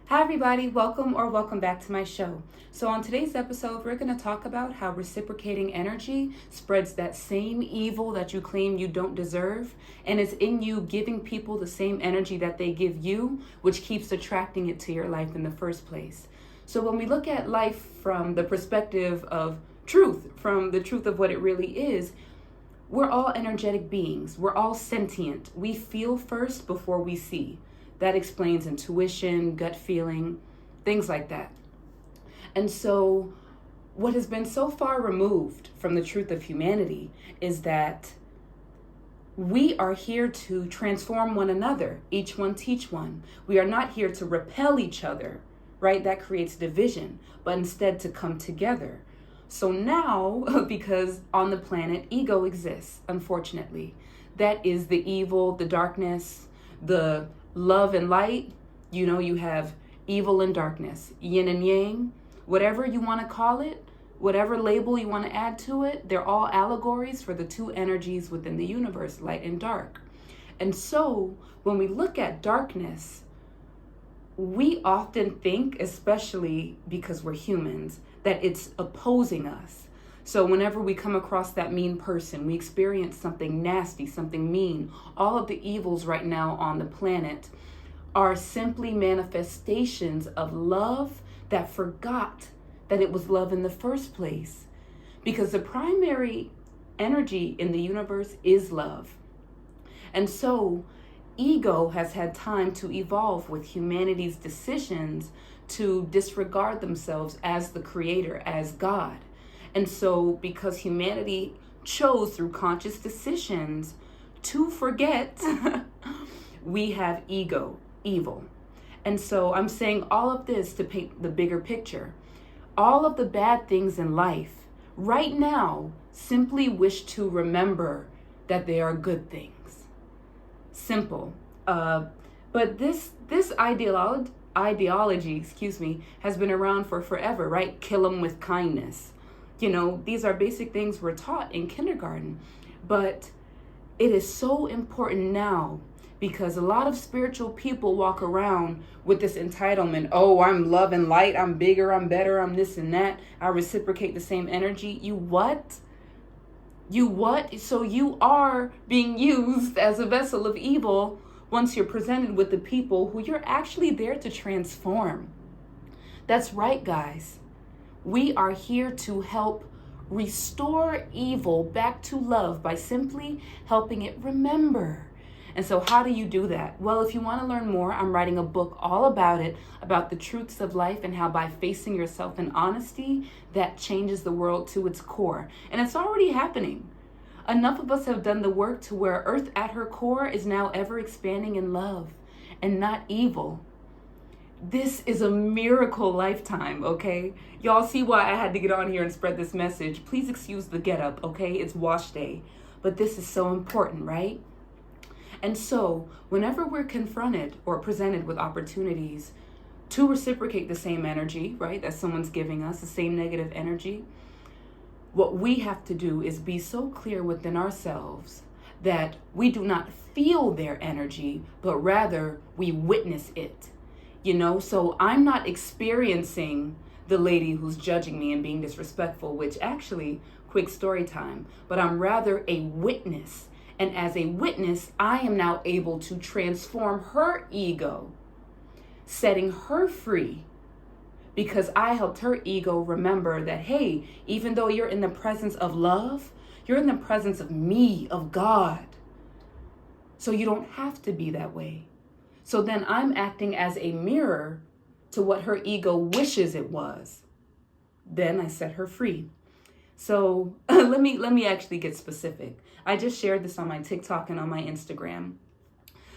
Hi, everybody. Welcome back to my show. So, on today's episode, we're going to talk about how reciprocating energy spreads that same evil that you claim you don't deserve, and it's in you giving people the same energy that they give you, which keeps attracting it to your life in the first place. So, when we look at life from the perspective of truth, from the truth of what it really is, we're all energetic beings. We're all sentient. We feel first before we see. That explains intuition, gut feeling, things like that. And so, what has been so far removed from the truth of humanity is that we are here to transform one another, each one teach one. We are not here to repel each other, right? That creates division, but instead to come together. So now, because on the planet, ego exists, unfortunately. That is the evil, the darkness, the love and light. You have evil and darkness, yin and yang, whatever you want to call it, whatever label you want to add to it, they're all allegories for the two energies within the universe, light and dark. And so when we look at darkness, we often think, especially because we're humans, that it's opposing us. So whenever we come across that mean person, we experience something nasty, something mean, all of the evils right now on the planet are simply manifestations of love that forgot that it was love in the first place. Because the primary energy in the universe is love. And so ego has had time to evolve with humanity's decisions to disregard themselves as the creator, as God. And so because humanity chose through conscious decisions to forget, we have ego, evil. And so I'm saying all of this to paint the bigger picture. All of the bad things in life right now simply wish to remember that they are good things. Simple. But this ideology, has been around for forever, right? Kill them with kindness. These are basic things we're taught in kindergarten. But it is so important now because a lot of spiritual people walk around with this entitlement. Oh, I'm love and light. I'm bigger. I'm better. I'm this and that. I reciprocate the same energy. You what? You what? So you are being used as a vessel of evil once you're presented with the people who you're actually there to transform. That's right, guys. We are here to help restore evil back to love by simply helping it remember. And so how do you do that? Well, if you want to learn more, I'm writing a book all about it, about the truths of life and how by facing yourself in honesty, that changes the world to its core. And it's already happening. Enough of us have done the work to where Earth at her core is now ever expanding in love and not evil. This is a miracle lifetime, okay? Y'all see why I had to get on here and spread this message. Please excuse the get up, okay? It's wash day. But this is so important, right? And so whenever we're confronted or presented with opportunities to reciprocate the same energy, right, that someone's giving us, the same negative energy, what we have to do is be so clear within ourselves that we do not feel their energy, but rather we witness it. So I'm not experiencing the lady who's judging me and being disrespectful, which actually, quick story time, but I'm rather a witness. And as a witness, I am now able to transform her ego, setting her free, because I helped her ego remember that, hey, even though you're in the presence of love, you're in the presence of me, of God. So you don't have to be that way. So then I'm acting as a mirror to what her ego wishes it was. Then I set her free. So let me actually get specific. I just shared this on my TikTok and on my Instagram.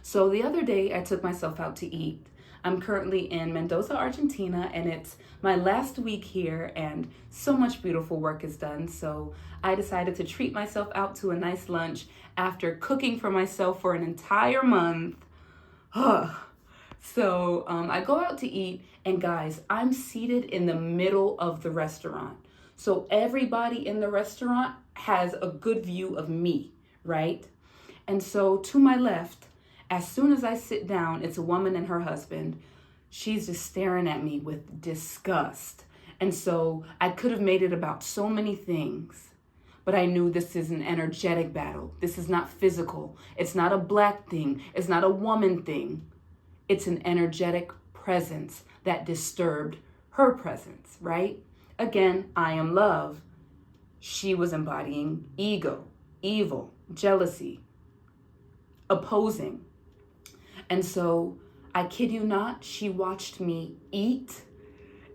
So the other day I took myself out to eat. I'm currently in Mendoza, Argentina, and it's my last week here, and so much beautiful work is done. So I decided to treat myself out to a nice lunch after cooking for myself for an entire month. So I go out to eat, and guys, I'm seated in the middle of the restaurant. So everybody in the restaurant has a good view of me, right? And so to my left, as soon as I sit down, it's a woman and her husband. she's just staring at me with disgust. And so I could have made it about so many things, but I knew this is an energetic battle. This is not physical. It's not a black thing. It's not a woman thing. It's an energetic presence that disturbed her presence, right? Again, I am love. She was embodying ego, evil, jealousy, opposing. And so, I kid you not, she watched me eat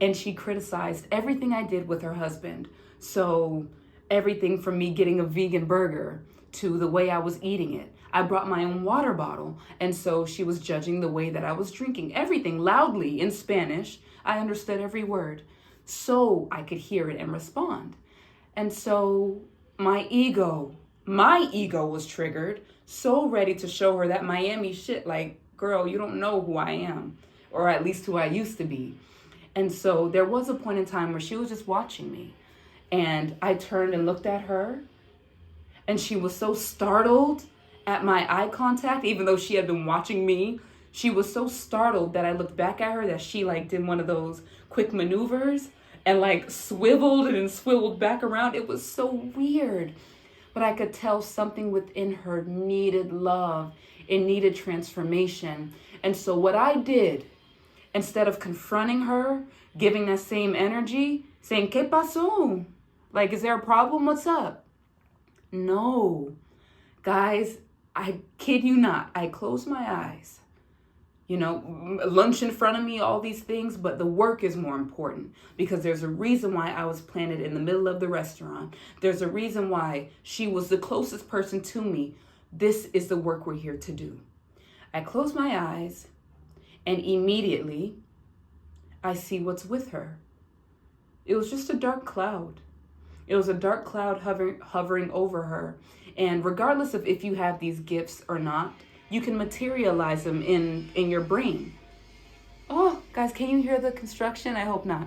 and she criticized everything I did with her husband. So everything from me getting a vegan burger to the way I was eating it. I brought my own water bottle, and so she was judging the way that I was drinking everything loudly in Spanish. I understood every word, so I could hear it and respond. And so my ego was triggered, so ready to show her that Miami shit, like, girl, you don't know who I am, or at least who I used to be. And so there was a point in time where she was just watching me, and I turned and looked at her, and she was so startled at my eye contact, even though she had been watching me. She was so startled that I looked back at her that she like did one of those quick maneuvers and like swiveled and swiveled back around. It was so weird, but I could tell something within her needed love. It needed transformation. And so what I did, instead of confronting her, giving that same energy, saying, ¿Qué pasó? Like, is there a problem? What's up? No. Guys, I kid you not. I closed my eyes. You know, lunch in front of me, all these things, but the work is more important because there's a reason why I was planted in the middle of the restaurant. There's a reason why she was the closest person to me. This is the work we're here to do. I close my eyes and immediately I see what's with her. It was just a dark cloud. It was a dark cloud hovering over her. And regardless of if you have these gifts or not, you can materialize them in your brain. Oh, guys, can you hear the construction? I hope not.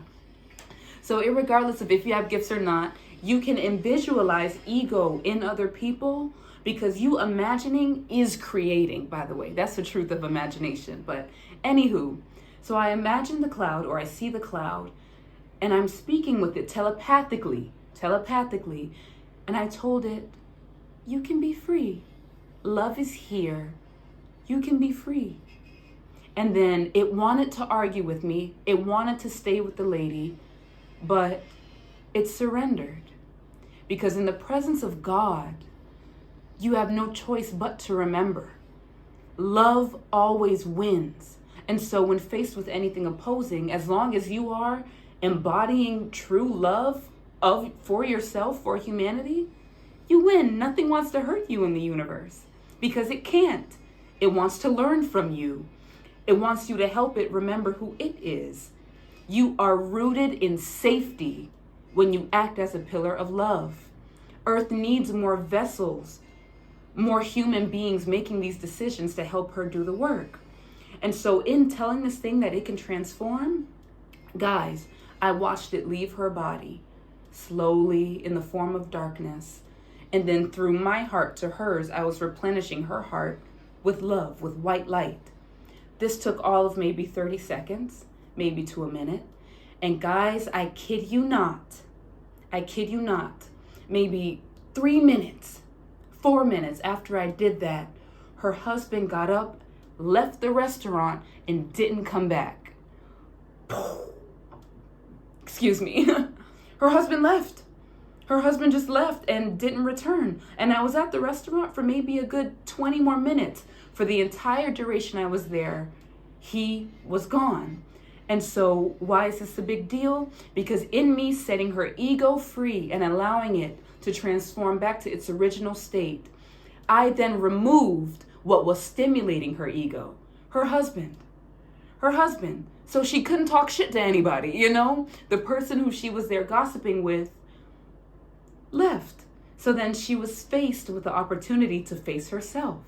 So irregardless of if you have gifts or not, you can visualize ego in other people because you imagining is creating, by the way. That's the truth of imagination. But anywho, so I imagine the cloud, or I see the cloud, and I'm speaking with it telepathically, and I told it, you can be free. Love is here. You can be free. And then it wanted to argue with me. It wanted to stay with the lady, but it surrendered. Because in the presence of God, you have no choice but to remember. Love always wins. And so when faced with anything opposing, as long as you are embodying true love for yourself, for humanity, you win. Nothing wants to hurt you in the universe because it can't. It wants to learn from you. It wants you to help it remember who it is. You are rooted in safety when you act as a pillar of love. Earth needs more vessels, more human beings making these decisions to help her do the work. And so in telling this thing that it can transform, guys, I watched it leave her body slowly in the form of darkness. And then through my heart to hers, I was replenishing her heart with love, with white light. This took all of maybe 30 seconds, maybe to a minute. And guys, I kid you not, maybe 3 minutes, 4 minutes after I did that, her husband got up, left the restaurant, and didn't come back. Excuse me. Her husband left. Her husband just left and didn't return. And I was at the restaurant for maybe a good 20 more minutes. For the entire duration I was there, he was gone. And so why is this a big deal? Because in me setting her ego free and allowing it to transform back to its original state, I then removed what was stimulating her ego, her husband. So she couldn't talk shit to anybody, you know? The person who she was there gossiping with left. So then she was faced with the opportunity to face herself.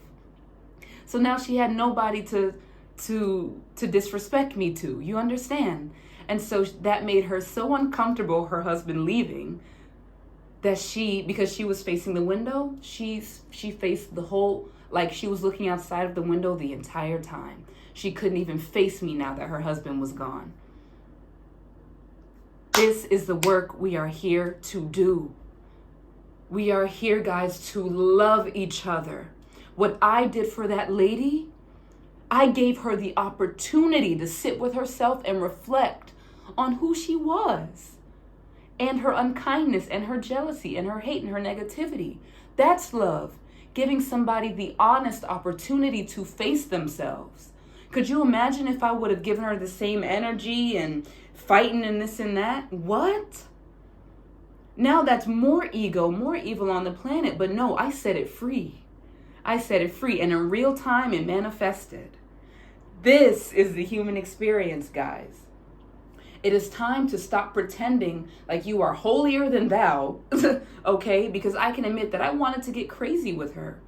So now she had nobody to disrespect me to, you understand? And so that made her so uncomfortable, her husband leaving, that because she was facing the window, she faced the whole, like she was looking outside of the window the entire time. she couldn't even face me now that her husband was gone. This is the work we are here to do. We are here, guys, to love each other. What I did for that lady, I gave her the opportunity to sit with herself and reflect on who she was and her unkindness and her jealousy and her hate and her negativity. That's love. Giving somebody the honest opportunity to face themselves. Could you imagine if I would have given her the same energy and fighting and this and that? What? Now that's more ego, more evil on the planet. But no, I set it free. I set it free. And in real time, it manifested. This is the human experience, guys. It is time to stop pretending like you are holier than thou, okay? Because I can admit that I wanted to get crazy with her.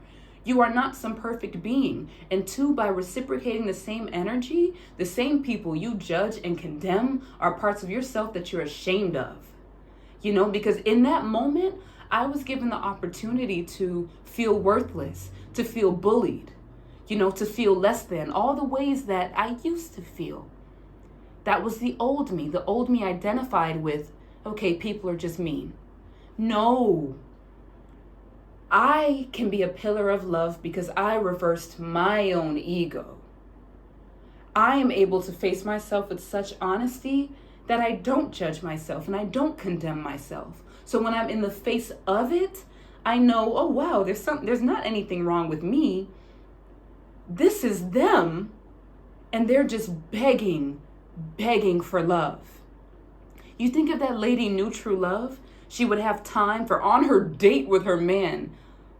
You are not some perfect being. And two, by reciprocating the same energy, the same people you judge and condemn are parts of yourself that you're ashamed of. You know, because in that moment, I was given the opportunity to feel worthless, to feel bullied, you know, to feel less than, all the ways that I used to feel. That was the old me identified with, okay, people are just mean. No, I can be a pillar of love because I reversed my own ego. I am able to face myself with such honesty that I don't judge myself and I don't condemn myself. So when I'm in the face of it, I know, oh wow, there's not anything wrong with me. This is them, and they're just begging for love. You think if that lady knew true love, she would have time for, on her date with her man,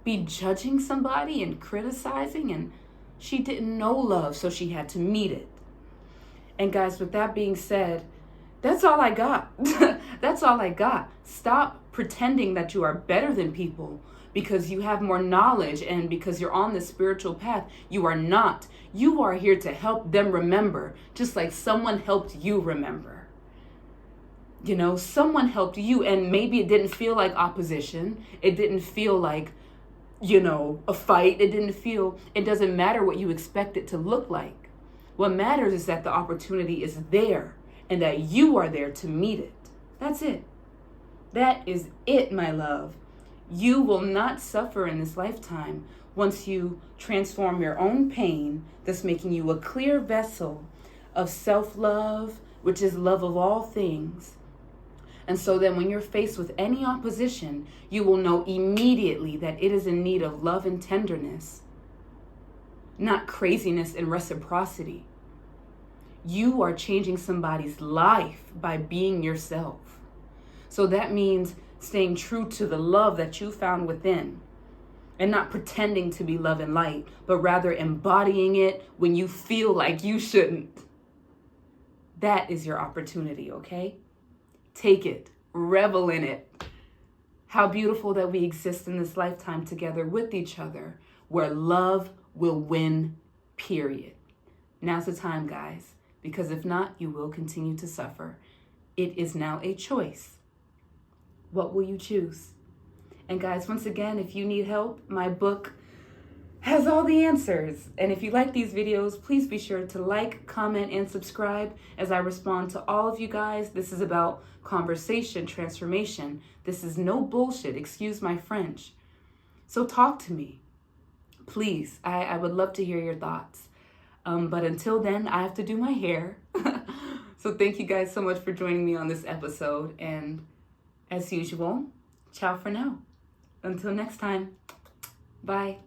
be judging somebody and criticizing, and she didn't know love, so she had to meet it. And guys, with that being said, that's all I got. That's all I got. Stop pretending that you are better than people because you have more knowledge and because you're on the spiritual path. You are not. You are here to help them remember, just like someone helped you remember. You know, someone helped you, and maybe it didn't feel like opposition. It didn't feel like, you know, a fight. It doesn't matter what you expect it to look like. What matters is that the opportunity is there and that you are there to meet it. That's it. That is it, my love. You will not suffer in this lifetime once you transform your own pain, thus making you a clear vessel of self-love, which is love of all things. And so then when you're faced with any opposition, you will know immediately that it is in need of love and tenderness, not craziness and reciprocity. You are changing somebody's life by being yourself. So that means staying true to the love that you found within and not pretending to be love and light, but rather embodying it when you feel like you shouldn't. That is your opportunity, okay? Take it, revel in it. How beautiful that we exist in this lifetime together with each other, where love will win, period. Now's the time, guys, because if not, you will continue to suffer. It is now a choice. What will you choose? And guys, once again, if you need help, my book has all the answers. And if you like these videos, please be sure to like, comment, and subscribe as I respond to all of you guys. This is about conversation, transformation. This is no bullshit, excuse my French. So talk to me, please. I would love to hear your thoughts. But until then, I have to do my hair. So thank you guys so much for joining me on this episode. And as usual, ciao for now. Until next time, bye.